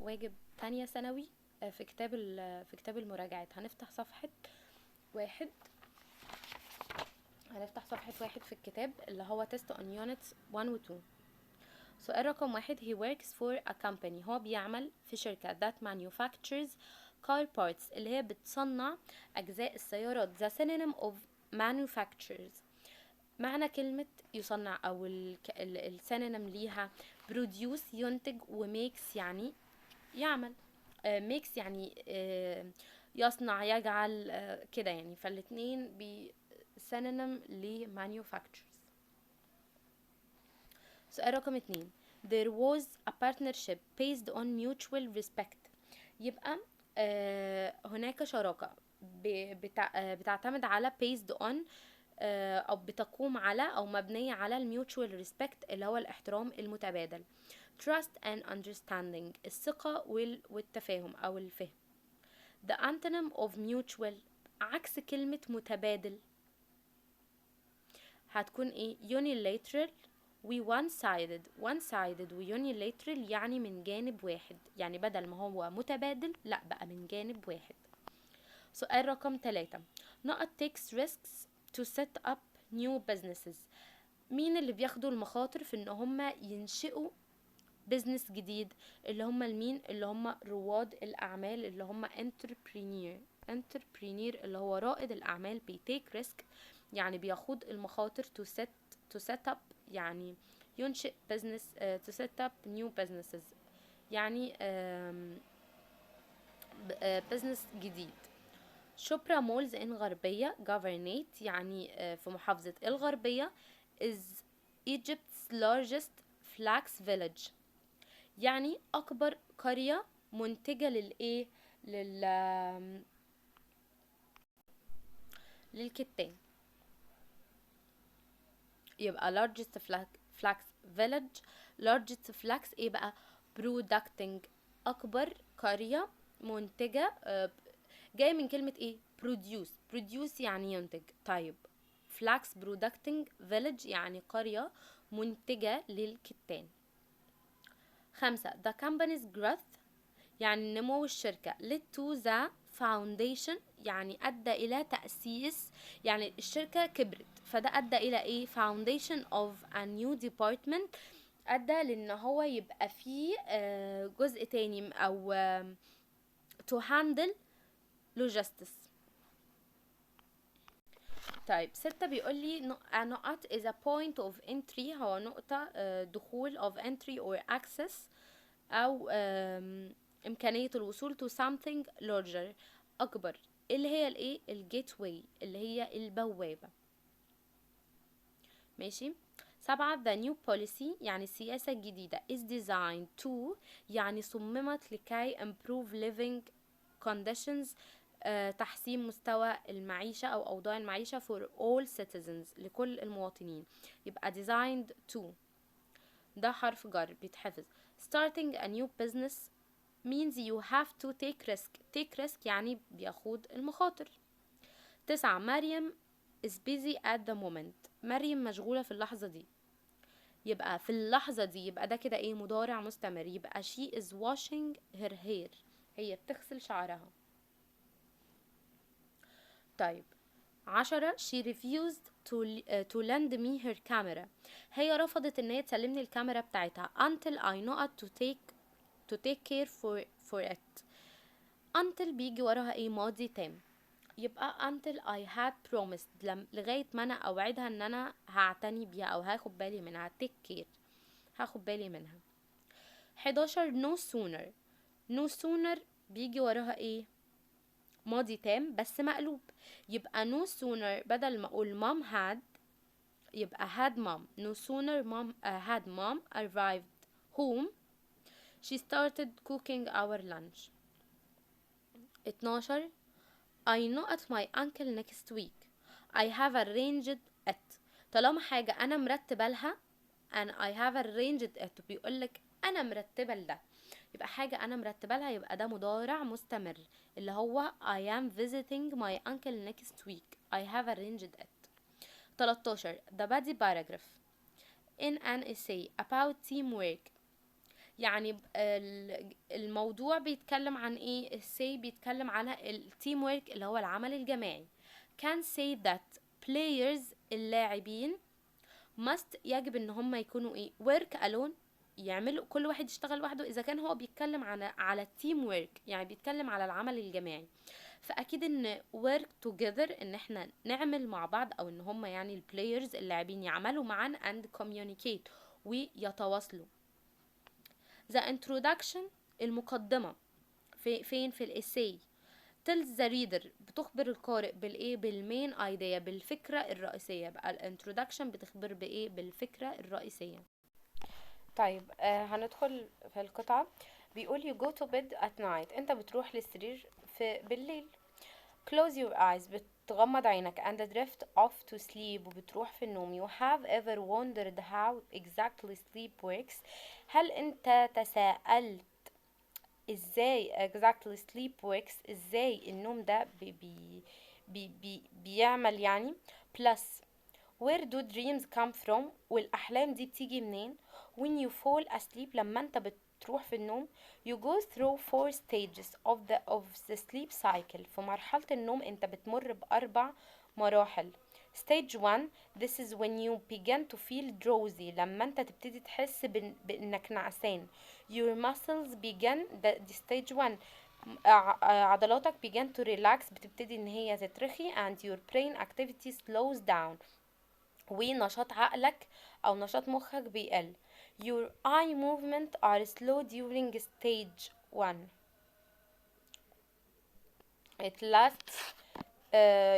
واجب تانية ثانوي. في كتاب المراجعات هنفتح صفحة واحد. في الكتاب اللي هو test on units 1 و 2. سؤال رقم 1. he works for a company. هو بيعمل في شركة that manufactures car parts اللي هي بتصنع أجزاء السيارات. the synonym of manufactures. معنى كلمة يصنع أو السينونيم ليها produce ينتج، وmakes يعني يعمل. makes يعني يصنع، يجعل، كده يعني. فالاتنين synonym ل manufactures. سؤال رقم 2. there was a partnership based on mutual respect. يبقى هناك شراكة بتعتمد على based on أو بتقوم على أو مبنية على mutual respect اللي هو الاحترام المتبادل. trust and understanding الثقة والتفاهم أو الفهم. the antonym of mutual عكس كلمة متبادل هتكون ايه؟ unilateral و one-sided و unilateral يعني من جانب واحد، يعني بدل ما هو متبادل لا بقى من جانب واحد. سؤال رقم 3. نقط takes risks to set up new businesses. مين اللي بياخدوا المخاطر في ان هم ينشئوا بزنس جديد؟ اللي هم المين؟ اللي هم رواد الاعمال، اللي هم entrepreneur اللي هو رائد الاعمال. بيتيك ريسك يعني بيخوض المخاطر. to set up يعني ينشئ business. to set up new businesses يعني business جديد. شبرا مولز in غربية governorate يعني في محافظة الغربية is Egypt's largest flax village يعني أكبر قرية منتجة للإيه؟ للكتان. يبقى largest flax village. largest flax ايه بقى؟ producing أكبر قرية منتجة. جاي من كلمة ايه؟ produce يعني ينتج. طيب flax producing village يعني قرية منتجة للكتان. 5. the company's growth يعني نمو الشركة led to the foundation يعني أدى إلى تأسيس، يعني الشركة كبرت فده أدى إلى إيه؟ foundation of a new department أدى لأن هو يبقى فيه جزء تاني أو to handle logistics. طيب 6 بيقول لي نقط is a point of entry هو نقطة دخول of entry or access أو إمكانية الوصول to something larger أكبر اللي هي الإيه؟ الجيتواي اللي هي البوابة. ماشي. 7 the new policy يعني السياسة الجديدة is designed to يعني صممت لكي improve living conditions تحسين مستوى المعيشة أو أوضاع المعيشة for all citizens لكل المواطنين. يبقى designed to ده حرف جر بيتحفظ. starting a new business means you have to take risk يعني بيخوض المخاطر. 9 مريم is busy at the moment مريم مشغولة في اللحظة دي. يبقى في اللحظة دي يبقى ده كده ايه؟ مضارع مستمر. يبقى she is washing her hair هي بتغسل شعرها. طيب 10 she refused to lend me her camera هي رفضت ان هي تسلمني الكاميرا بتاعتها until I know to take care for it. until بيجي وراها ايه؟ ماضي تام. يبقى until I had promised لغاية ما انا اوعدها ان انا هعتني بيها او هاخد بالي منها. take care هاخد بالي منها. 11 no sooner بيجي وراها ايه؟ ماضي تام بس مقلوب. يبقى no sooner بدل ما اقول mom had يبقى had mom. no sooner had mom arrived home she started cooking our lunch. 12 I know at my uncle next week I have arranged it. طالما حاجة أنا مرتبة لها and I have arranged it بيقولك أنا مرتبة لده، يبقى حاجة أنا مرتبة لها يبقى ده مضارع مستمر اللي هو I am visiting my uncle next week I have arranged it. 13 the body paragraph in an essay about teamwork يعني الموضوع بيتكلم عن ايه؟ السي بيتكلم على التيم ورك اللي هو العمل الجماعي. can say that players اللاعبين must يجب ان هم يكونوا ايه work alone، يعملوا كل واحد يشتغل لوحده. اذا كان هو بيتكلم على التيم ورك يعني بيتكلم على العمل الجماعي، فاكيد ان work together ان احنا نعمل مع بعض، او ان هم يعني البلايرز اللاعبين يعملوا معا and communicate ويتواصلوا. the introduction المقدمة فين في الاساي tells the reader بتخبر القارئ بالايه؟ بالمين idea، بالفكرة الرئيسية. بقى الانترودكشن بتخبر بايه؟ بالفكرة الرئيسية. طيب هندخل في القطعة. بيقول you go to bed at night، انت بتروح للسرير بالليل. close your eyes بتغمض عينك and drift off to sleep وبتروح في النوم. you have ever wondered how exactly sleep works، هل انت تساءلت ازاي exactly sleep works، ازاي النوم ده بيعمل يعني. plus where do dreams come from، والأحلام دي بتيجي منين. when you fall asleep لما انت بتروح في النوم. you go through 4 stages of the sleep cycle، في مرحلة النوم انت بتمر ب4 مراحل. stage 1 this is when you begin to feel drowsy، لما انت تبتدي تحس بانك نعسان. your muscles begin دي stage 1، عضلاتك begin to relax بتبتدي ان هي تترخي and your brain activity slows down، ونشاط عقلك او نشاط مخك بيقل. your eye movement are slow during stage 1. it lasts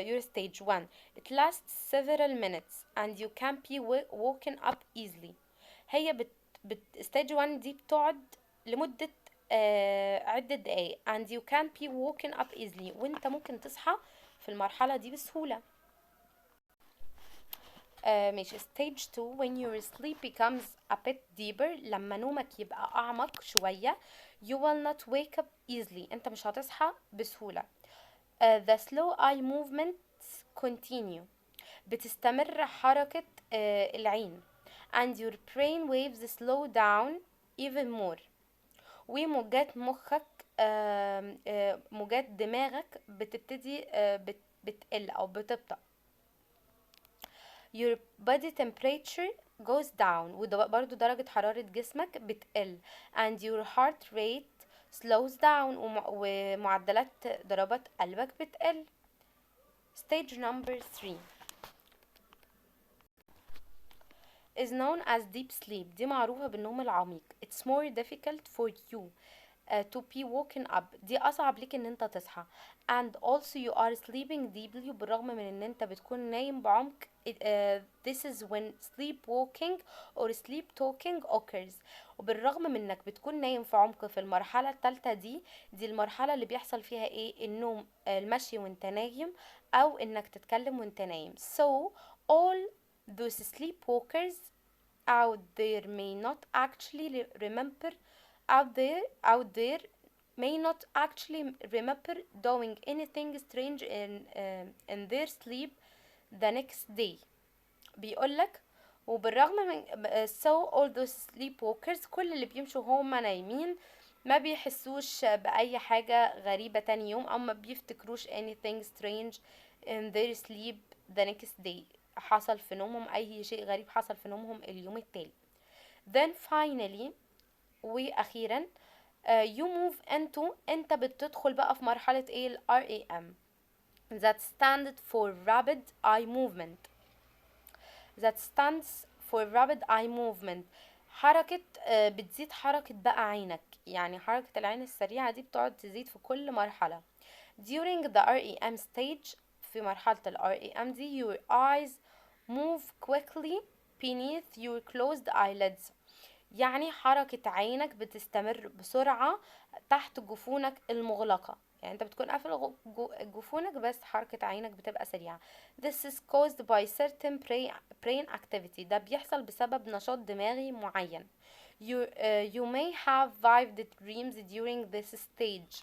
your stage 1 it lasts several minutes and you can be woken up easily. هي stage 1 دي بتقعد لمدة عدة دقايق and you can be woken up easily، وانت ممكن تصحى في المرحلة دي بسهولة. ماشي stage 2 when your sleep becomes a bit deeper، لما نومك يبقى أعمق شوية. you will not wake up easily، انت مش هتصحى بسهولة. the slow eye movements continue، بتستمر حركة العين and your brain waves slow down even more، وموجات مخك موجات دماغك بتبتدي بتقل أو بتبطأ. your body temperature goes down، وبرضو درجة حرارة جسمك بتقل and your heart rate slows down، ومعدلات ضربات قلبك بتقل. stage number 3 is known as deep sleep، دي معروفة بالنوم العميق. it's more difficult for you to be woken up، دي أصعب ليك إن أنت تصحى. and also you are sleeping deeply، بالرغم من إن أنت بتكون نايم بعمق. this is when sleepwalking or sleep talking occurs، وبالرغم من إنك بتكون نايم في عمق في المرحلة الثالثة دي المرحلة اللي بيحصل فيها إيه؟ النوم، المشي وأنت نايم، أو إنك تتكلم وأنت نايم. so all those sleepwalkers out there may not actually remember out there may not actually remember doing anything strange in their sleep the next day. بيقولك وبالرغم من so all those sleepwalkers كل اللي بيمشوا هما نايمين ما بيحسوش بأي حاجة غريبة تاني يوم، أو ما بيفتكروش anything strange in their sleep the next day، حصل في نومهم أي شيء غريب حصل في نومهم اليوم التالي. then finally وأخيرا you move into انت بتدخل بقى في مرحلة ايه؟ ال REM that stands for rapid eye movement that stands for rapid eye movement حركة بتزيد حركة بقى عينك، يعني حركة العين السريعة دي بتقعد تزيد في كل مرحلة. during the REM stage في مرحلة ال REM دي your eyes move quickly beneath your closed eyelids، يعني حركة عينك بتستمر بسرعة تحت جفونك المغلقة، يعني انت بتكون قافل جفونك بس حركة عينك بتبقى سريعة. this is caused by certain brain activity، ده بيحصل بسبب نشاط دماغي معين. you may have vivid dreams during this stage.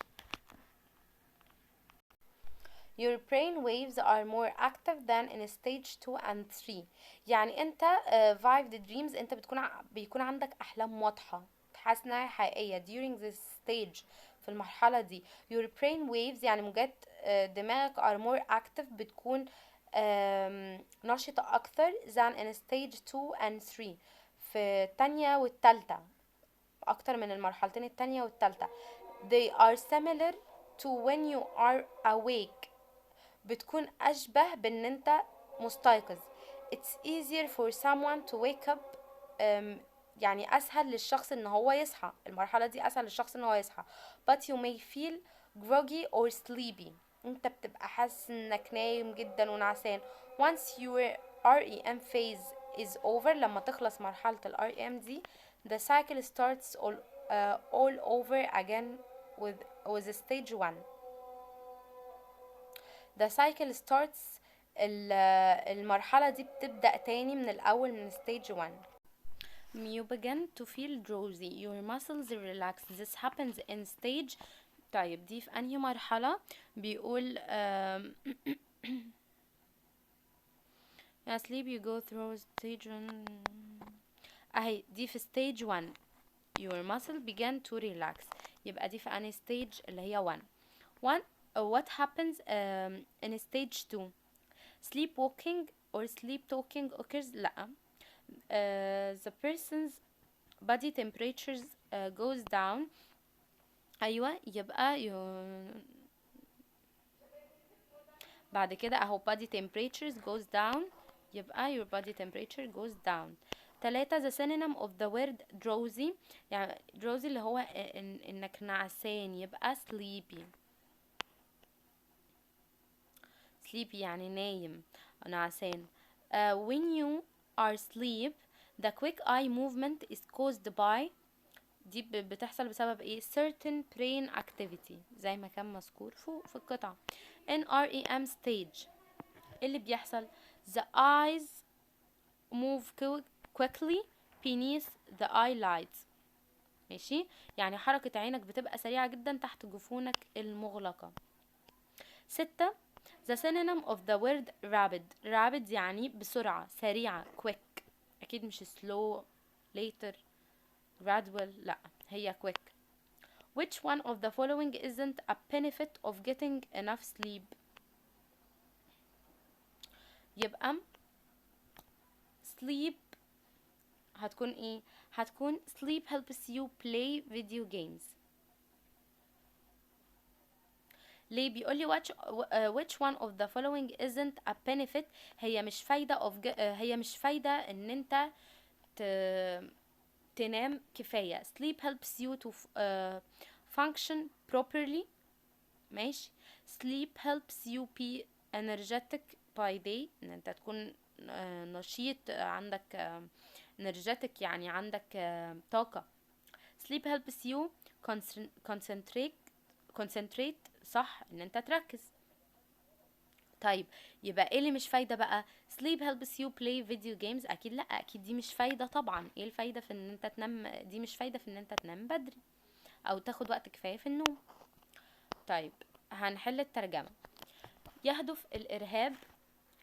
your brain waves are more active than in stage 2 and 3، يعني انت vivid dreams انت بيكون عندك احلام واضحة، حاسس انها حقيقية during this stage، في المرحلة دي. your brain waves يعني موجات دماغك are more active، بتكون نشطة أكثر than in stage 2 and 3، في التانية والتالتة، أكتر من المرحلتين التانية والتالتة. they are similar to when you are awake، بتكون أشبه بأن أنت مستيقظ. it's easier for someone to wake up، يعني أسهل للشخص إن هو يصحى، المرحلة دي أسهل للشخص إن هو يصحى. but you may feel groggy or sleepy، أنت بتبقى حاسس إنك نايم جدا ونعسان. once your REM phase is over، لما تخلص مرحلة ال REM دي the cycle starts all over again with stage 1. the cycle starts المرحلة دي بتبدأ تاني من الأول من stage 1. you begin to feel drowsy، your muscles relax. this happens in stage. طيب دي في أنهي مرحلة؟ بيقول sleep you go through stage 1. أهي دي في stage 1 your muscle began to relax، يبقى دي في أنهي stage؟ اللي هي 1. what happens in stage 2؟ sleepwalking or sleep talking occurs. لا. the person's body temperatures goes down. ايوه يبقى بعد كده اهو body temperatures goes down، يبقى your body temperature goes down. 3 the synonym of the word drowsy، يعني drowsy اللي هو انك نعسان، يبقى sleepy. sleepy يعني نايم نعسان. when you are asleep the quick eye movement is caused by، دي بتحصل بسبب ايه؟ certain brain activity زي ما كان مذكور فوق في القطعة. in REM stage اللي بيحصل the eyes move quickly beneath the eyelids. ماشي، يعني حركة عينك بتبقى سريعة جدا تحت جفونك المغلقة. 6 the synonym of the word rapid يعني بسرعة سريعة quick، أكيد مش slow later gradual، لا هي quick. which one of the following isn't a benefit of getting enough sleep؟ يبقى sleep هتكون ايه؟ هتكون sleep helps you play video games. ليه بيقولي which one of the following isn't a benefit؟ هي مش فايدة هي مش فايدة ان انت تنام كفاية. sleep helps you to function properly. ماشي. sleep helps you be energetic by day، ان انت تكون نشيط، عندك energetic يعني عندك طاقة. sleep helps you concentrate صح، ان انت تركز. طيب يبقى ايه اللي مش فايدة بقى؟ sleep helps you play video games، اكيد لا، اكيد دي مش فايدة طبعا. ايه الفايدة في ان انت تنام؟ دي مش فايدة في ان انت تنام بدري او تاخد وقت كفاية في النوم. طيب هنحل الترجمة. يهدف الارهاب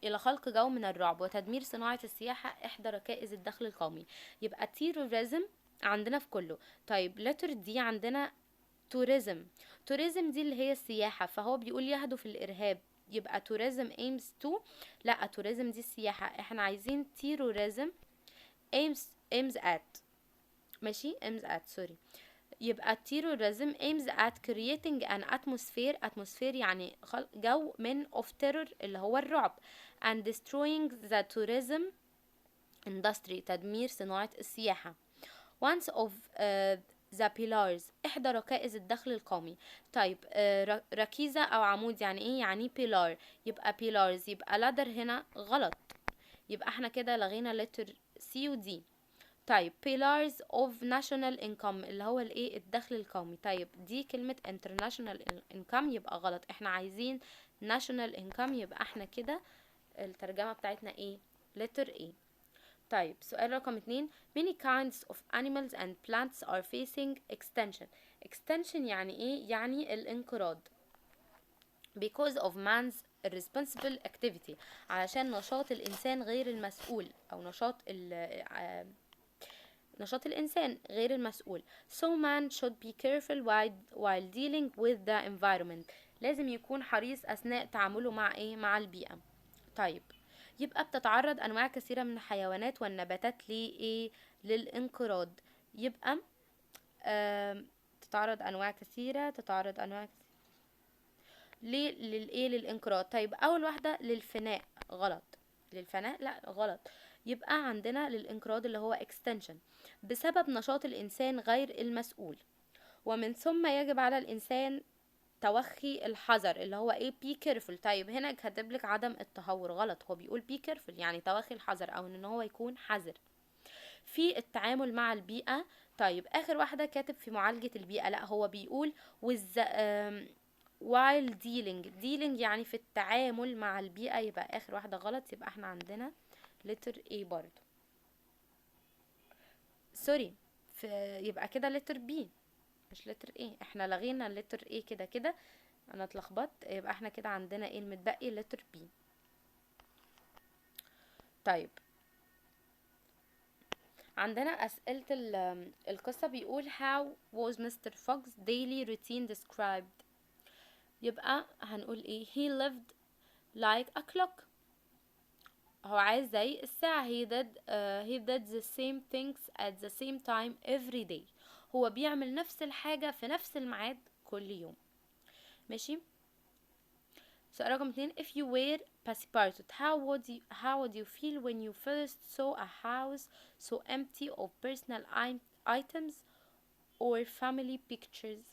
الى خلق جو من الرعب وتدمير صناعة السياحة احدى ركائز الدخل القومي. يبقى terrorism عندنا في كله. طيب letter دي عندنا tourism دي اللي هي السياحة، فهو بيقول يهدف الارهاب، يبقى tourism aims to، لا tourism دي السياحة، احنا عايزين terrorism aims at. ماشي aims at sorry. يبقى terrorism aims at creating an atmosphere يعني جو من of terror اللي هو الرعب and destroying the tourism industry تدمير صناعة السياحة. Once of the pillars إحدى ركائز الدخل القومي. طيب ركيزة أو عمود يعني إيه؟ يعني pillar، يبقى pillars، يبقى ladder هنا غلط، يبقى احنا كده لغينا letter C و D. طيب pillars of national income اللي هو الايه؟ الدخل القومي. طيب دي كلمة international income يبقى غلط، احنا عايزين national income، يبقى احنا كده الترجمة بتاعتنا ايه؟ letter A. طيب سؤال رقم 2 many kinds of animals and plants are facing extinction يعني ايه؟ يعني الانقراض because of man's irresponsible activity، علشان نشاط الانسان غير المسؤول او نشاط نشاط الإنسان غير المسؤول. So man should be careful while dealing with the environment. لازم يكون حريص أثناء تعامله مع إيه؟ مع البيئة. طيب، يبقى بتتعرض أنواع كثيرة من الحيوانات والنباتات لإيه؟ للانقراض. يبقى تتعرض أنواع كثيرة للإيه؟ للانقراض. طيب، أول واحدة للفناء. غلط. للفناء لا، غلط. يبقى عندنا للانقراض اللي هو extinction بسبب نشاط الإنسان غير المسؤول. ومن ثم يجب على الإنسان توخي الحذر اللي هو ايه؟ be careful. طيب هنا كاتبلك عدم التهور. غلط، هو بيقول be careful يعني توخي الحذر او ان هو يكون حذر في التعامل مع البيئة. طيب اخر واحدة كاتب في معالجة البيئة. لا، هو بيقول with while dealing يعني في التعامل مع البيئة. يبقى اخر واحدة غلط. يبقى احنا عندنا letter A برضو. سوري، يبقى كده letter B مش letter A. احنا لغينا letter A كده انا اتلخبطت. يبقى احنا كده عندنا ايه المتبقي؟ letter B. طيب، عندنا أسئلة القصة. بيقول how was Mr. Fox daily routine described. يبقى هنقول ايه؟ he lived like a clock. هو عايز زي الساعة. he did the same things at the same time every day. هو بيعمل نفس الحاجة في نفس الميعاد كل يوم. ماشي. سؤال رقم 2. if you were passepartout how would you feel when you first saw a house so empty of personal items or family pictures.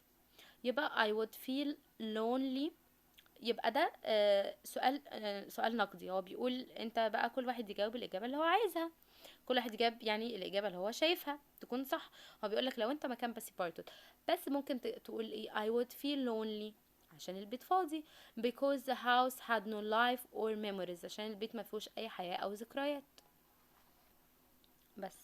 يبقى I would feel lonely. يبقى ده سؤال نقدي. هو بيقول انت بقى كل واحد يجاوب الإجابة اللي هو عايزها. كل واحد يجاوب يعني الإجابة اللي هو شايفها تكون صح. هو بيقولك لو انت مكان باسيبارتوت بس ممكن تقول ايه؟ I would feel lonely عشان البيت فاضي. because the house had no life or memories عشان البيت ما فيهوش اي حياة او ذكريات. بس